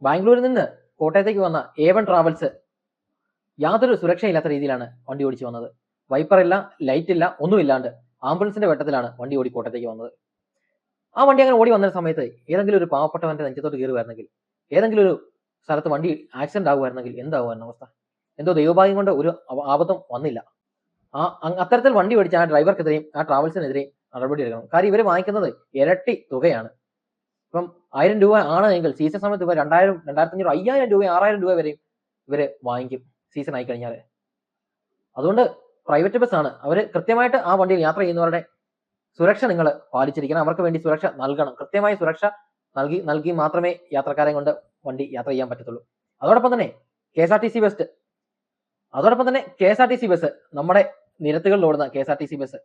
ബാംഗ്ലൂരിൽ നിന്ന് കോട്ടയത്തേക്ക് വന്ന A1 ട്രാവൽസ് യാതൊരു സുരക്ഷയില്ലാത്ത രീതിയിലാണ് വണ്ടി ഓടിച്ചു വന്നത്. വൈപ്പർ ഇല്ല, ലൈറ്റ് ഇല്ല, ഒന്നുമില്ലാണ്ട് ആംബുലൻസിന്റെ വെട്ടത്തിലാണ് വണ്ടി ഓടി കോട്ടയത്തേക്ക് വന്നത്. ആ വണ്ടി അങ്ങനെ ഓടി വന്ന സമയത്ത് ഏതെങ്കിലും ഒരു പാവപ്പെട്ടവന്റെ നെഞ്ചത്തോട്ട് കയറുമായിരുന്നെങ്കിൽ, ഏതെങ്കിലും ഒരു സ്ഥലത്ത് വണ്ടി ആക്സിഡന്റ് ആകുമായിരുന്നെങ്കിൽ എന്താകുമായിരുന്നു അവസ്ഥ? എന്തോ ദൈവഭാഗ്യം കൊണ്ട് ഒരു ആപത്തും വന്നില്ല. അത്തരത്തിൽ വണ്ടി ഓടിച്ച ആ ഡ്രൈവർക്കെതിരെയും ആ ട്രാവൽസിനെതിരെയും നടപടി എടുക്കണം. കാര്യം ഇവർ വാങ്ങിക്കുന്നത് ഇരട്ടി തുകയാണ്. ഇപ്പം 1000 രൂപ ആണ് എങ്കിൽ സീസൺ സമയത്ത് ഇവർ 2000, 2500, 5000 രൂപ, 6000 രൂപ വരെയും ഇവര് വാങ്ങിക്കും സീസൺ ആയി കഴിഞ്ഞാൽ. അതുകൊണ്ട് പ്രൈവറ്റ് ബസ് ആണ്, അവർ കൃത്യമായിട്ട് ആ വണ്ടിയിൽ യാത്ര ചെയ്യുന്നവരുടെ സുരക്ഷ നിങ്ങൾ പാലിച്ചിരിക്കണം. അവർക്ക് വേണ്ടി സുരക്ഷ നൽകണം. കൃത്യമായ സുരക്ഷ നൽകി മാത്രമേ യാത്രക്കാരെ കൊണ്ട് വണ്ടി യാത്ര ചെയ്യാൻ പറ്റത്തുള്ളൂ. അതോടൊപ്പം തന്നെ KSRTC ബസ് നമ്മുടെ നിരത്തുകളിൽ ഓടുന്ന KSRTC ബസ്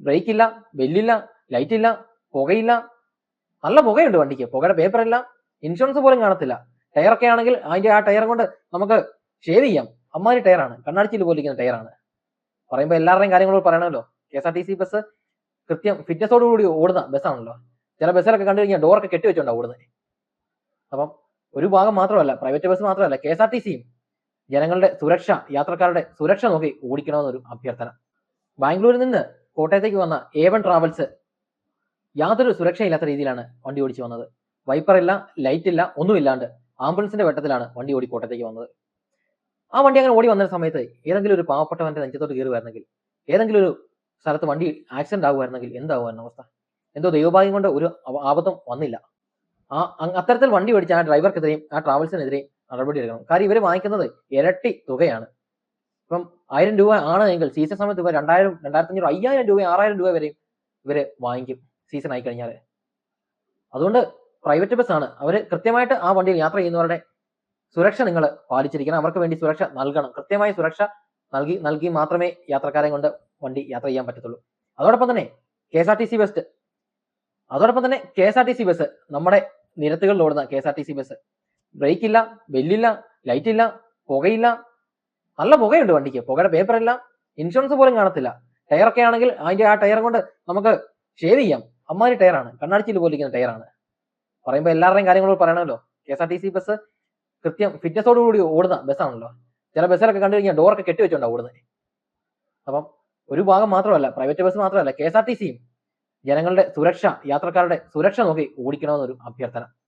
ബ്രേക്ക് ഇല്ല, ബെല്ലില്ല, ലൈറ്റ് ഇല്ല, പുകയില്ല, നല്ല പുകയുണ്ട് വണ്ടിക്ക്, പുകയുടെ പേപ്പർ ഇല്ല, ഇൻഷുറൻസ് പോലും കാണത്തില്ല. ടയറൊക്കെ ആണെങ്കിൽ അതിന്റെ ആ ടയർ കൊണ്ട് നമുക്ക് ഷേവ് ചെയ്യാം. അമ്മാതിരി ടയറാണ്, കണ്ണാടിച്ചിൽ പോലിരിക്കുന്ന ടയറാണ്. പറയുമ്പോൾ എല്ലാവരുടെയും കാര്യങ്ങൾ പറയണമല്ലോ. KSRTC ബസ് കൃത്യം ഫിറ്റ്നസോടുകൂടി ഓടുന്ന ബസ്സാണല്ലോ. ചില ബസ്സിലൊക്കെ കണ്ടു കഴിഞ്ഞാൽ ഡോറൊക്കെ കെട്ടിവെച്ചോണ്ടാണ് ഓടുന്നത്. അപ്പം ഒരു ഭാഗം മാത്രമല്ല, പ്രൈവറ്റ് ബസ് മാത്രമല്ല, KSRTCയും ജനങ്ങളുടെ സുരക്ഷ, യാത്രക്കാരുടെ സുരക്ഷ നോക്കി ഓടിക്കണമെന്നൊരു അഭ്യർത്ഥന. ബാംഗ്ലൂരിൽ നിന്ന് കോട്ടയത്തേക്ക് വന്ന A1 ട്രാവൽസ് യാതൊരു സുരക്ഷയില്ലാത്ത രീതിയിലാണ് വണ്ടി ഓടിച്ചു വന്നത്. വൈപ്പർ ഇല്ല, ലൈറ്റ് ഇല്ല, ഒന്നുമില്ലാണ്ട് ആംബുലൻസിന്റെ വെട്ടത്തിലാണ് വണ്ടി ഓടി കോട്ടയത്തേക്ക് വന്നത്. ആ വണ്ടി അങ്ങനെ ഓടി വന്ന സമയത്ത് ഏതെങ്കിലും ഒരു പാവപ്പെട്ടവന്റെ നെഞ്ചത്തോട്ട് കയറുമായിരുന്നെങ്കിൽ, ഏതെങ്കിലും ഒരു സ്ഥലത്ത് വണ്ടി ആക്സിഡന്റ് ആകുമായിരുന്നെങ്കിൽ എന്താകുമായിരുന്നു അവസ്ഥ? എന്തോ ദൈവഭാഗ്യം കൊണ്ട് ഒരു ആപത്തും വന്നില്ല. അത്തരത്തിൽ വണ്ടി ഓടിച്ച ആ ഡ്രൈവർക്കെതിരെയും ആ ട്രാവൽസിനെതിരെയും നടപടി എടുക്കണം. കാര്യം ഇവർ വാങ്ങിക്കുന്നത് ഇരട്ടി തുകയാണ്. ഇപ്പം 1000 രൂപ ആണ് എങ്കിൽ സീസൺ സമയത്ത് ഇവർ 2000, 2500, 5000 രൂപ, 6000 രൂപ വരെയും ഇവര് വാങ്ങിക്കും സീസൺ ആയി കഴിഞ്ഞാൽ. അതുകൊണ്ട് പ്രൈവറ്റ് ബസ് ആണ്, അവർ കൃത്യമായിട്ട് ആ വണ്ടിയിൽ യാത്ര ചെയ്യുന്നവരുടെ സുരക്ഷ നിങ്ങൾ പാലിച്ചിരിക്കണം. അവർക്ക് വേണ്ടി സുരക്ഷ നൽകണം. കൃത്യമായ സുരക്ഷ നൽകി മാത്രമേ യാത്രക്കാരെ കൊണ്ട് വണ്ടി യാത്ര ചെയ്യാൻ പറ്റത്തുള്ളൂ. അതോടൊപ്പം തന്നെ KSRTC ബസ് നമ്മുടെ നിരത്തുകളിൽ ഓടുന്ന KSRTC ബസ് ബ്രേക്ക് ഇല്ല, ബെല്ലില്ല, ലൈറ്റ് ഇല്ല, പുകയില്ല, നല്ല പുകയുണ്ട് വണ്ടിക്ക്, പുകയുടെ പേപ്പർ ഇല്ല, ഇൻഷുറൻസ് പോലും കാണത്തില്ല. ടയറൊക്കെ ആണെങ്കിൽ അതിന്റെ ആ ടയർ കൊണ്ട് നമുക്ക് ഷേവ് ചെയ്യാം. അമ്മാതിരി ടയറാണ്, കണ്ണാടിച്ചിൽ പോലിരിക്കുന്ന ടയറാണ്. പറയുമ്പോൾ എല്ലാവരുടെയും കാര്യങ്ങൾ പറയണമല്ലോ. KSRTC ബസ് കൃത്യം ഫിറ്റ്നസോടുകൂടി ഓടുന്ന ബസ്സാണല്ലോ. ചില ബസ്സിലൊക്കെ കണ്ടു കഴിഞ്ഞാൽ ഡോറൊക്കെ കെട്ടിവെച്ചോണ്ടാണ് ഓടുന്നത്. അപ്പം ഒരു ഭാഗം മാത്രമല്ല, പ്രൈവറ്റ് ബസ് മാത്രമല്ല, KSRTCയും ജനങ്ങളുടെ സുരക്ഷ, യാത്രക്കാരുടെ സുരക്ഷ നോക്കി ഓടിക്കണമെന്നൊരു അഭ്യർത്ഥന.